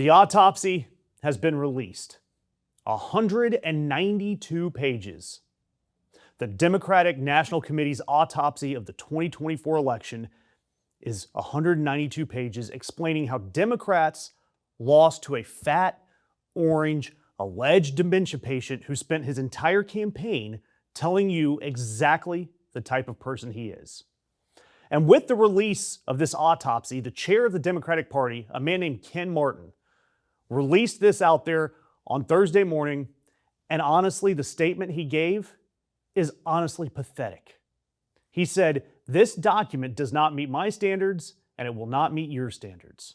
The autopsy has been released. 192 pages. The Democratic National Committee's autopsy of the 2024 election is 192 pages explaining how Democrats lost to a fat, orange, alleged dementia patient who spent his entire campaign telling you exactly the type of person he is. And with the release of this autopsy, the chair of the Democratic Party, a man named Ken Martin, released this out there on Thursday morning, and honestly, the statement he gave is honestly pathetic. He said, "This document does not meet my standards, and it will not meet your standards."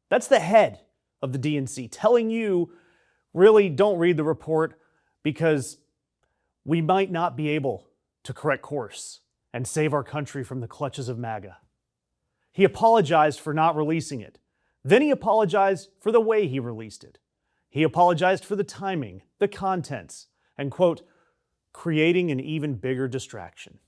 That's the head of the DNC telling you, really don't read the report because we might not be able to correct course and save our country from the clutches of MAGA. He apologized for not releasing it. Then he apologized for the way he released it. He apologized for the timing, the contents, and, quote, creating an even bigger distraction.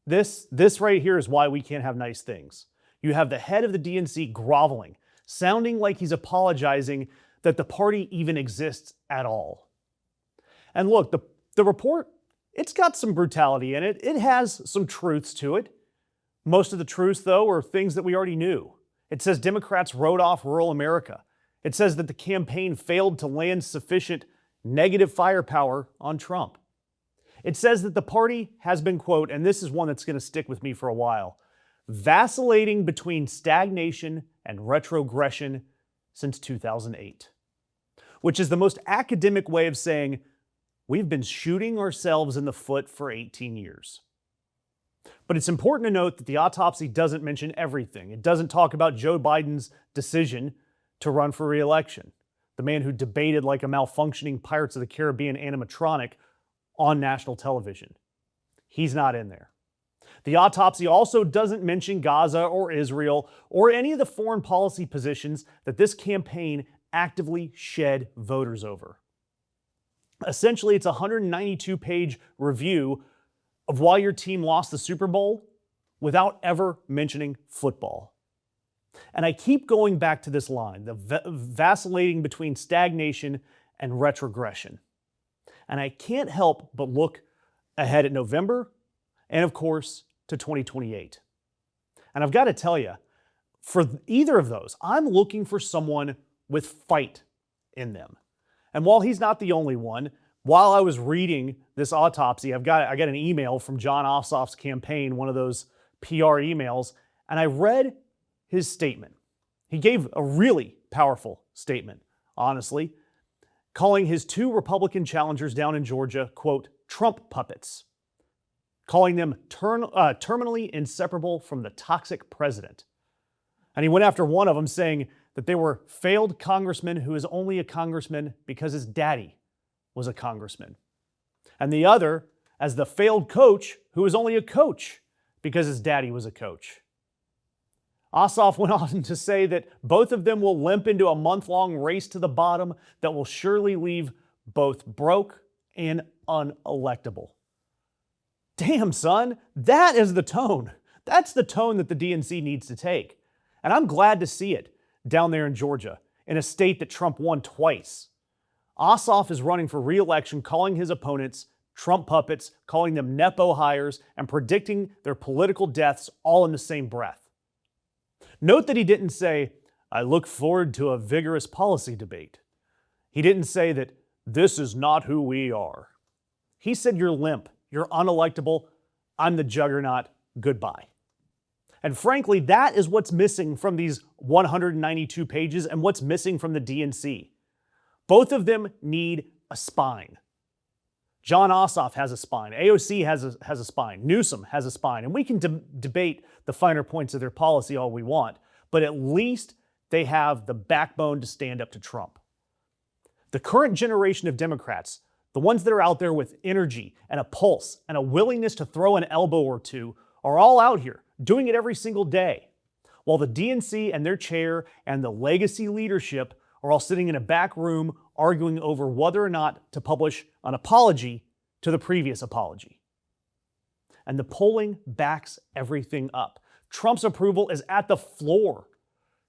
This right here is why we can't have nice things. You have the head of the DNC groveling, sounding like he's apologizing that the party even exists at all. And look, the report, it's got some brutality in it. It has some truths to it. Most of the truths, though, are things that we already knew. It says Democrats wrote off rural America. It says that the campaign failed to land sufficient negative firepower on Trump. It says that the party has been, quote, and this is one that's going to stick with me for a while, vacillating between stagnation and retrogression since 2008, which is the most academic way of saying we've been shooting ourselves in the foot for 18 years. But it's important to note that the autopsy doesn't mention everything. It doesn't talk about Joe Biden's decision to run for re-election, the man who debated like a malfunctioning Pirates of the Caribbean animatronic on national television. He's not in there. The autopsy also doesn't mention Gaza or Israel or any of the foreign policy positions that this campaign actively shed voters over. Essentially, it's a 192-page review of why your team lost the Super Bowl without ever mentioning football. And I keep going back to this line, the vacillating between stagnation and retrogression. And I can't help but look ahead at November and, of course, to 2028. And I've got to tell you, for either of those, I'm looking for someone with fight in them. And while he's not the only one, while I was reading this autopsy, I got an email from Jon Ossoff's campaign, one of those PR emails, and I read his statement. He gave a really powerful statement, honestly, calling his two Republican challengers down in Georgia, quote, Trump puppets, calling them terminally inseparable from the toxic president. And he went after one of them saying that they were failed congressmen who is only a congressman because his daddy was a congressman. And the other as the failed coach who is only a coach because his daddy was a coach. Ossoff went on to say that both of them will limp into a month-long race to the bottom that will surely leave both broke and unelectable. Damn, son, that is the tone. That's the tone that the DNC needs to take. And I'm glad to see it down there in Georgia, in a state that Trump won twice. Ossoff is running for re-election, calling his opponents Trump puppets, calling them nepo-hires, and predicting their political deaths all in the same breath. Note that he didn't say, I look forward to a vigorous policy debate. He didn't say that this is not who we are. He said you're limp, you're unelectable, I'm the juggernaut, goodbye. And frankly, that is what's missing from these 192 pages and what's missing from the DNC. Both of them need a spine. Jon Ossoff has a spine. AOC has a spine. Newsom has a spine. And we can debate the finer points of their policy all we want, but at least they have the backbone to stand up to Trump. The current generation of Democrats, the ones that are out there with energy and a pulse and a willingness to throw an elbow or two, are all out here doing it every single day, while the DNC and their chair and the legacy leadership are all sitting in a back room arguing over whether or not to publish an apology to the previous apology. And the polling backs everything up. Trump's approval is at the floor.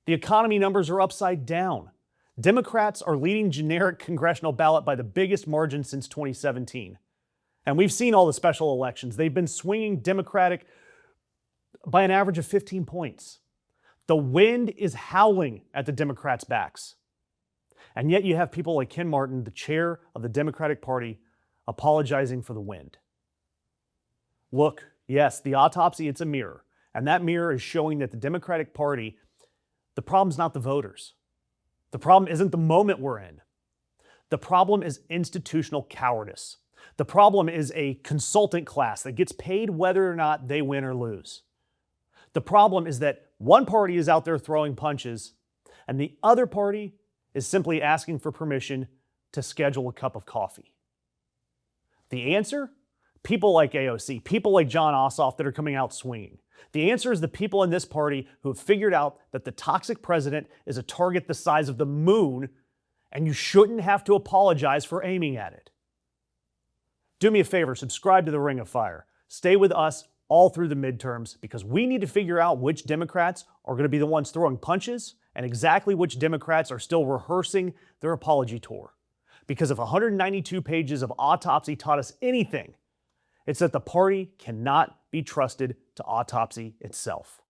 The economy numbers are upside down. Democrats are leading generic congressional ballot by the biggest margin since 2017. And we've seen all the special elections. They've been swinging Democratic by an average of 15 points. The wind is howling at the Democrats' backs. And yet you have people like Ken Martin, the chair of the Democratic Party, apologizing for the wind. Look, yes, the autopsy, it's a mirror. And that mirror is showing that the Democratic Party, the problem's not the voters. The problem isn't the moment we're in. The problem is institutional cowardice. The problem is a consultant class that gets paid whether or not they win or lose. The problem is that one party is out there throwing punches and the other party is simply asking for permission to schedule a cup of coffee. The answer? People like AOC, people like Jon Ossoff that are coming out swinging. The answer is the people in this party who have figured out that the toxic president is a target the size of the moon and you shouldn't have to apologize for aiming at it. Do me a favor, subscribe to the Ring of Fire. Stay with us all through the midterms because we need to figure out which Democrats are going to be the ones throwing punches and exactly which Democrats are still rehearsing their apology tour. Because if 192 pages of autopsy taught us anything, it's that the party cannot be trusted to autopsy itself.